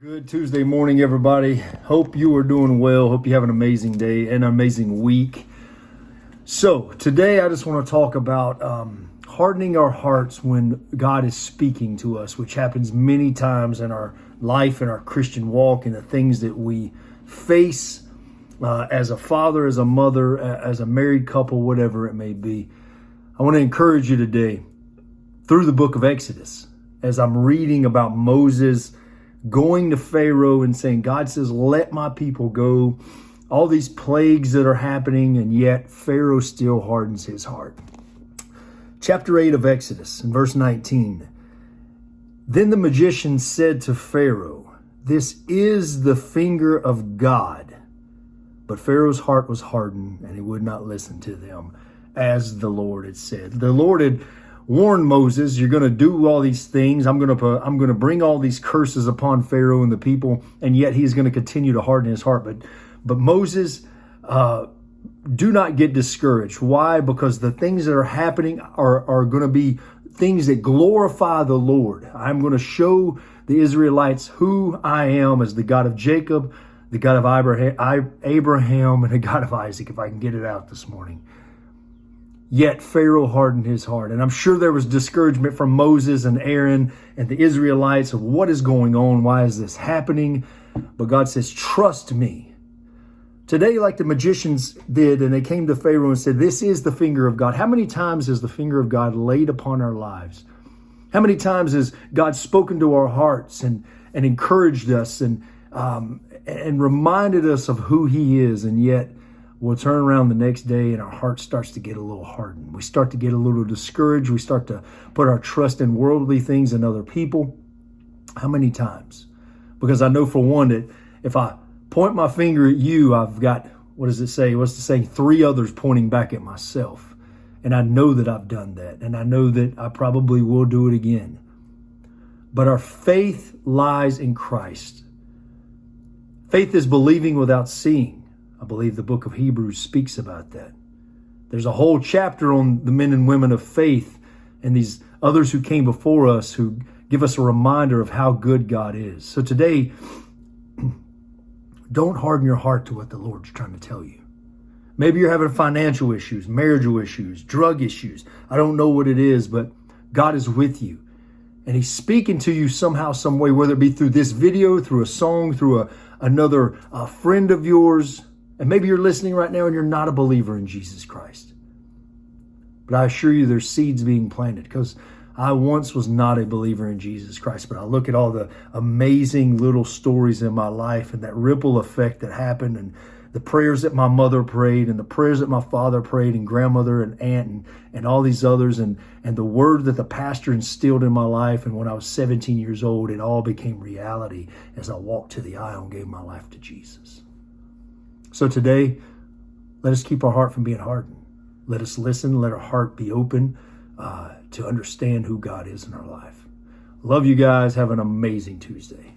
Good Tuesday morning, everybody. Hope you are doing well. Hope you have an amazing day and an amazing week. So today I just want to talk about hardening our hearts when God is speaking to us, which happens many times in our life and our Christian walk and the things that we face as a father, as a mother, as a married couple, whatever it may be. I want to encourage you today through the book of Exodus as I'm reading about Moses going to Pharaoh and saying, God says, let my people go. All these plagues that are happening, and yet Pharaoh still hardens his heart. Chapter 8 of Exodus, in verse 19. Then the magician said to Pharaoh, this is the finger of God. But Pharaoh's heart was hardened, and he would not listen to them, as the Lord had said. The Lord had warned Moses, you're going to do all these things. I'm going to bring all these curses upon Pharaoh and the people, and yet he's going to continue to harden his heart. But Moses, do not get discouraged. Why? Because the things that are happening are going to be things that glorify the Lord. I'm going to show the Israelites who I am as the God of Jacob, the God of Abraham, and the God of Isaac, if I can get it out this morning. Yet Pharaoh hardened his heart. And I'm sure there was discouragement from Moses and Aaron and the Israelites of what is going on? Why is this happening? But God says, trust me. Today, like the magicians did, and they came to Pharaoh and said, this is the finger of God. How many times has the finger of God laid upon our lives? How many times has God spoken to our hearts and encouraged us and reminded us of who he is? And yet we'll turn around the next day and our heart starts to get a little hardened. We start to get a little discouraged. We start to put our trust in worldly things and other people. How many times? Because I know for one that if I point my finger at you, I've got, what does it say? What's it say? 3 others pointing back at myself. And I know that I've done that. And I know that I probably will do it again. But our faith lies in Christ. Faith is believing without seeing. I believe the book of Hebrews speaks about that. There's a whole chapter on the men and women of faith and these others who came before us who give us a reminder of how good God is. So today, don't harden your heart to what the Lord's trying to tell you. Maybe you're having financial issues, marital issues, drug issues. I don't know what it is, but God is with you. And he's speaking to you somehow, some way, whether it be through this video, through a song, through another friend of yours. And maybe you're listening right now and you're not a believer in Jesus Christ. But I assure you there's seeds being planted, because I once was not a believer in Jesus Christ. But I look at all the amazing little stories in my life and that ripple effect that happened, and the prayers that my mother prayed and the prayers that my father prayed and grandmother and aunt and all these others, and the word that the pastor instilled in my life. And when I was 17 years old, it all became reality as I walked to the aisle and gave my life to Jesus. So today, let us keep our heart from being hardened. Let us listen. Let our heart be open to understand who God is in our life. Love you guys. Have an amazing Tuesday.